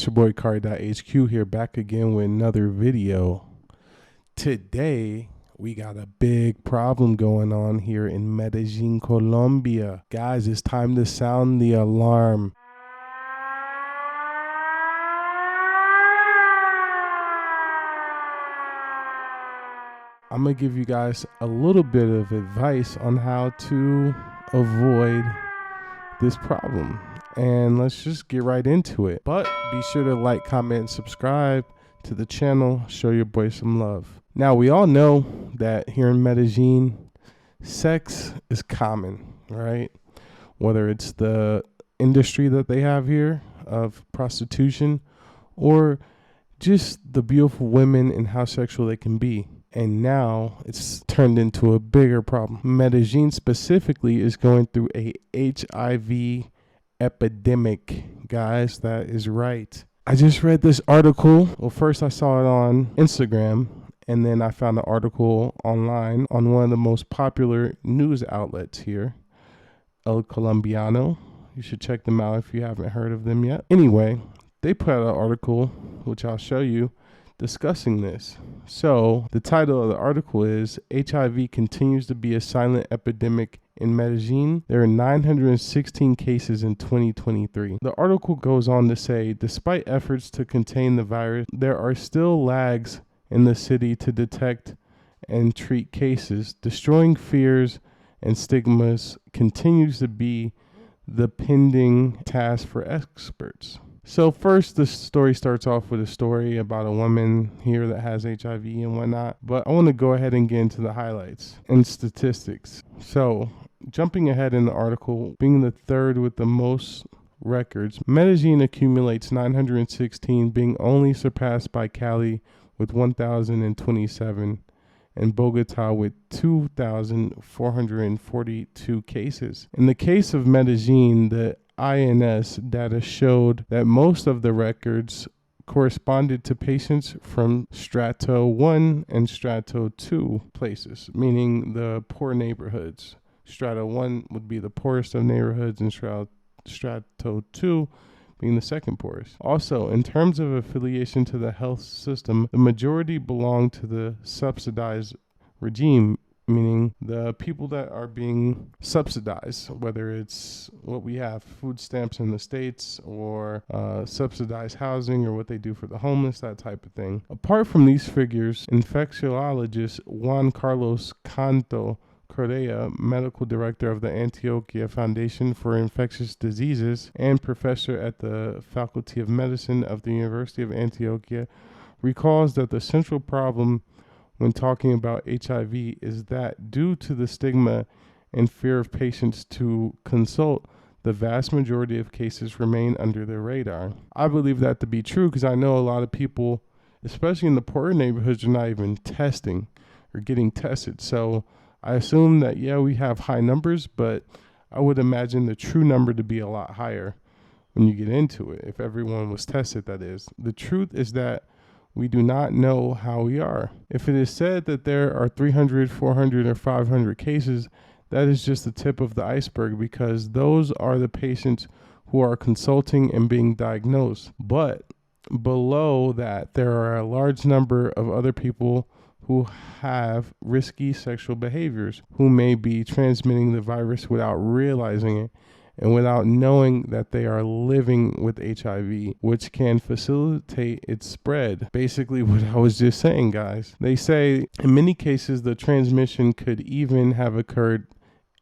It's your boy Kari.HQ here, back again with another video. Today, we got a big problem going on here in Medellin, Colombia. Guys, it's time to sound the alarm. I'm going to give you guys a little bit of advice on how to avoid this problem. And let's just get right into it. But be sure to like, comment, and subscribe to the channel. Show your boy some love. Now, we all know that here in Medellin, sex is common, right? Whether it's the industry that they have here of prostitution or just the beautiful women and how sexual they can be. And now it's turned into a bigger problem. Medellin specifically is going through a HIV epidemic, guys. That is right. I just read this article. Well, first I saw it on Instagram, and then I found an article online on one of the most popular news outlets here, El Colombiano. You should check them out if you haven't heard of them yet. Anyway, they put out an article, which I'll show you, discussing this. So the title of the article is HIV continues to be a silent epidemic in Medellin. There are 916 cases in 2023. The article goes on to say, despite efforts to contain the virus, there are still lags in the city to detect and treat cases. Destroying fears and stigmas continues to be the pending task for experts. So first, the story starts off with a story about a woman here that has HIV and whatnot. But I want to go ahead and get into the highlights and statistics. So jumping ahead in the article, being the third with the most records, Medellin accumulates 916, being only surpassed by Cali with 1,027 and Bogota with 2,442 cases. In the case of Medellin, the INS data showed that most of the records corresponded to patients from Strato 1 and Strato 2 places, meaning the poor neighborhoods. Strato 1 would be the poorest of neighborhoods, and Strato 2 being the second poorest. Also, in terms of affiliation to the health system, the majority belong to the subsidized regime, meaning the people that are being subsidized, whether it's what we have, food stamps in the States, or subsidized housing, or what they do for the homeless, that type of thing. Apart from these figures, infectiologist Juan Carlos Canto Correa, medical director of the 𝐥𝐤𝐤𝐞 Foundation for Infectious Diseases and professor at the Faculty of Medicine of the University of 𝐥𝐤𝐤𝐞, recalls that the central problem when talking about HIV is that due to the stigma and fear of patients to consult, the vast majority of cases remain under the radar. I believe that to be true because I know a lot of people, especially in the poorer neighborhoods, are not even testing or getting tested. So I assume that, yeah, we have high numbers, but I would imagine the true number to be a lot higher when you get into it, if everyone was tested, that is. The truth is that we do not know how we are. If it is said that there are 300, 400, or 500 cases, that is just the tip of the iceberg because those are the patients who are consulting and being diagnosed. But below that, there are a large number of other people who have risky sexual behaviors, who may be transmitting the virus without realizing it and without knowing that they are living with HIV, which can facilitate its spread. Basically what I was just saying, guys. They say in many cases the transmission could even have occurred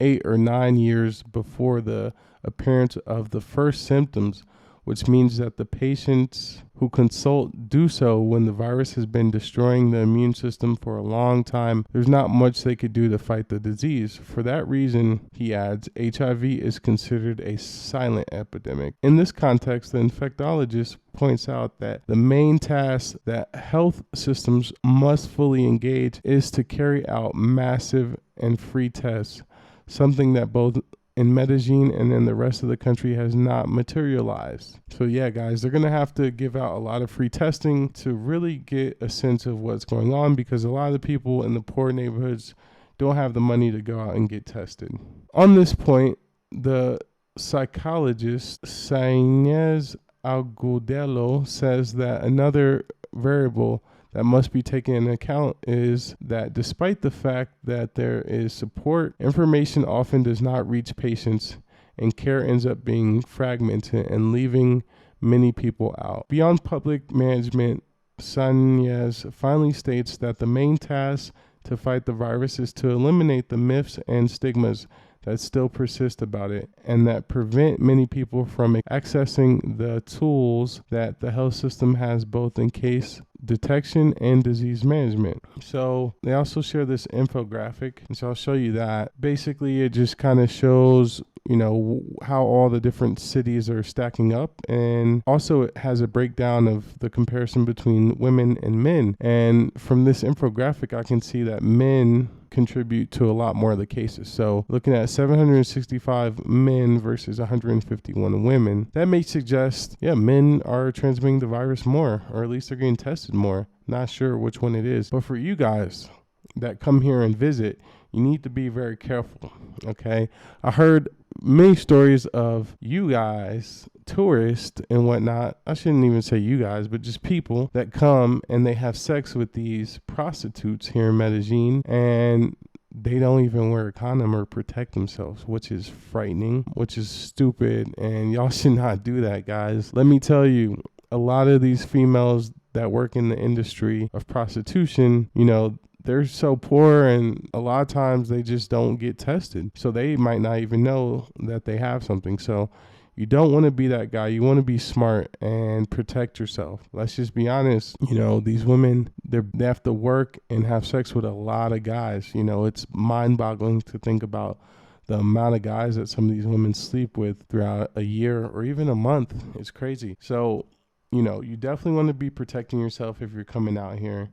8 or 9 years before the appearance of the first symptoms, which means that the patients who consult do so when the virus has been destroying the immune system for a long time. There's not much they could do to fight the disease. For that reason, he adds, HIV is considered a silent epidemic. In this context, the infectologist points out that the main task that health systems must fully engage is to carry out massive and free tests, something that both in Medellin and in the rest of the country has not materialized. So yeah, guys, they're going to have to give out a lot of free testing to really get a sense of what's going on because a lot of the people in the poor neighborhoods don't have the money to go out and get tested. On this point, the psychologist 𝐦𝐨𝐬𝐬 𝐥𝐢𝐤𝐤 says that another variable that must be taken into account is that despite the fact that there is support, information often does not reach patients, and care ends up being fragmented and leaving many people out. Beyond public management, 𝐦𝐚𝐧𝐭 finally states that the main task to fight the virus is to eliminate the myths and stigmas that still persist about it, and that prevent many people from accessing the tools that the health system has, both in case detection and disease management. So they also share this infographic, and so I'll show you that. Basically, it just kind of shows, you know, how all the different cities are stacking up, and also it has a breakdown of the comparison between women and men. And from this infographic, I can see that men contribute to a lot more of the cases. So looking at 765 men versus 151 women, that may suggest, yeah, men are transmitting the virus more, or at least they're getting tested more. Not sure which one it is. But for you guys that come here and visit, you need to be very careful, okay? I heard many stories of you guys, tourists and whatnot. I shouldn't even say you guys, but just people that come and they have sex with these prostitutes here in Medellin, and they don't even wear a condom or protect themselves, which is frightening, which is stupid, and y'all should not do that, guys. Let me tell you, a lot of these females that work in the industry of prostitution, you know, they're so poor, and a lot of times they just don't get tested. So they might not even know that they have something. So you don't want to be that guy. You want to be smart and protect yourself. Let's just be honest. You know, these women, they have to work and have sex with a lot of guys. You know, it's mind-boggling to think about the amount of guys that some of these women sleep with throughout a year or even a month. It's crazy. So, you know, you definitely want to be protecting yourself if you're coming out here.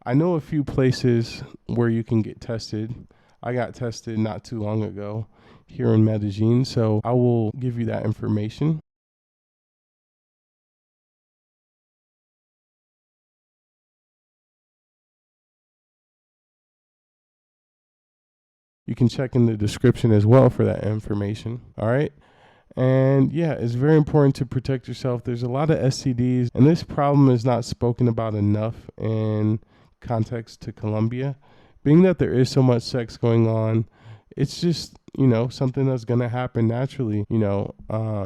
I know a few places where you can get tested. I got tested not too long ago here in Medellin, so I will give you that information. You can check in the description as well for that information, all right? And yeah, it's very important to protect yourself. There's a lot of STDs, and this problem is not spoken about enough in context to Colombia. Being that there is so much sex going on, it's just, you know, something that's going to happen naturally. You know,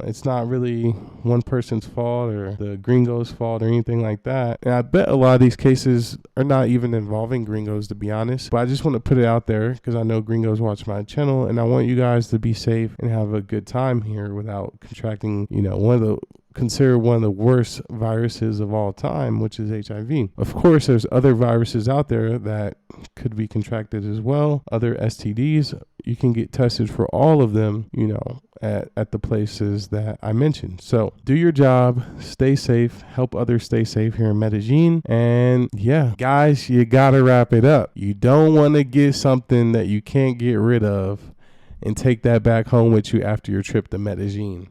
it's not really one person's fault or the gringos' fault or anything like that. And I bet a lot of these cases are not even involving gringos, to be honest. But I just want to put it out there because I know gringos watch my channel, and I want you guys to be safe and have a good time here without contracting, you know, considered one of the worst viruses of all time, which is HIV. Of course, there's other viruses out there that could be contracted as well, other STDs. You can get tested for all of them, you know, at the places that I mentioned. So do your job, stay safe, help others stay safe here in Medellin. And yeah, guys, you gotta wrap it up. You don't want to get something that you can't get rid of and take that back home with you after your trip to Medellin.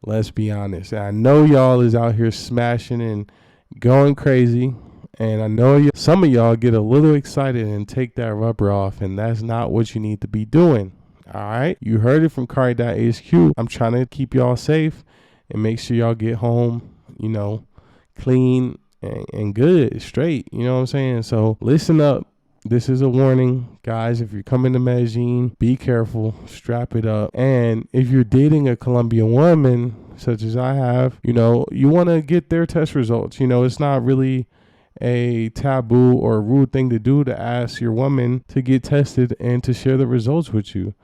Let's be honest. I know y'all is out here smashing and going crazy. And I know some of y'all get a little excited and take that rubber off. And that's not what you need to be doing. All right. You heard it from Kari.HQ. I'm trying to keep y'all safe and make sure y'all get home, you know, clean and good, straight. You know what I'm saying? So listen up. This is a warning, guys. If you're coming to Medellin, be careful, strap it up. And if you're dating a Colombian woman, such as I have, you know, you want to get their test results. You know, it's not really a taboo or a rude thing to do to ask your woman to get tested and to share the results with you.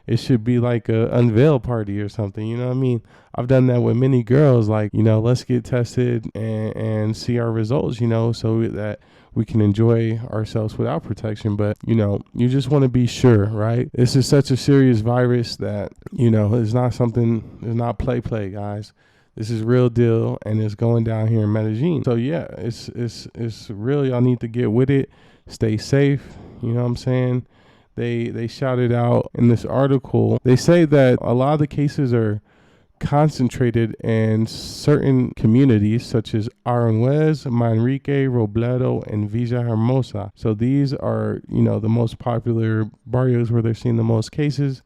It should be like a unveil party or something. You know what I mean? I've done that with many girls, like, you know, let's get tested and see our results, you know, so that we can enjoy ourselves without protection. But, you know, you just want to be sure, right? This is such a serious virus that, you know, it's not something, it's not play, guys. This is real deal, and it's going down here in Medellin. So yeah, it's real. Y'all need to get with it. Stay safe. You know what I'm saying? They shouted out in this article. They say that a lot of the cases are concentrated in certain communities such as Aranjuez, Manrique, Robledo, and Villahermosa. So these are, you know, the most popular barrios where they're seeing the most cases.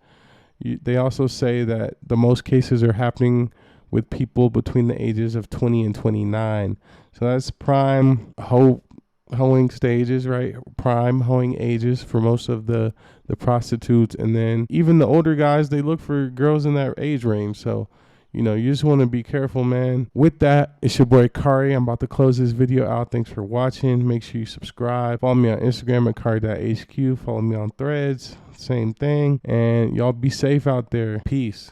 They also say that the most cases are happening with people between the ages of 20 and 29. So that's prime hoeing stages, right? Prime hoeing ages for most of the prostitutes. And then even the older guys, they look for girls in that age range. So, you know, you just want to be careful, man. With that, it's your boy Kari. I'm about to close this video out. Thanks for watching. Make sure you subscribe. Follow me on Instagram at Kari.HQ. Follow me on Threads. Same thing. And y'all be safe out there. Peace.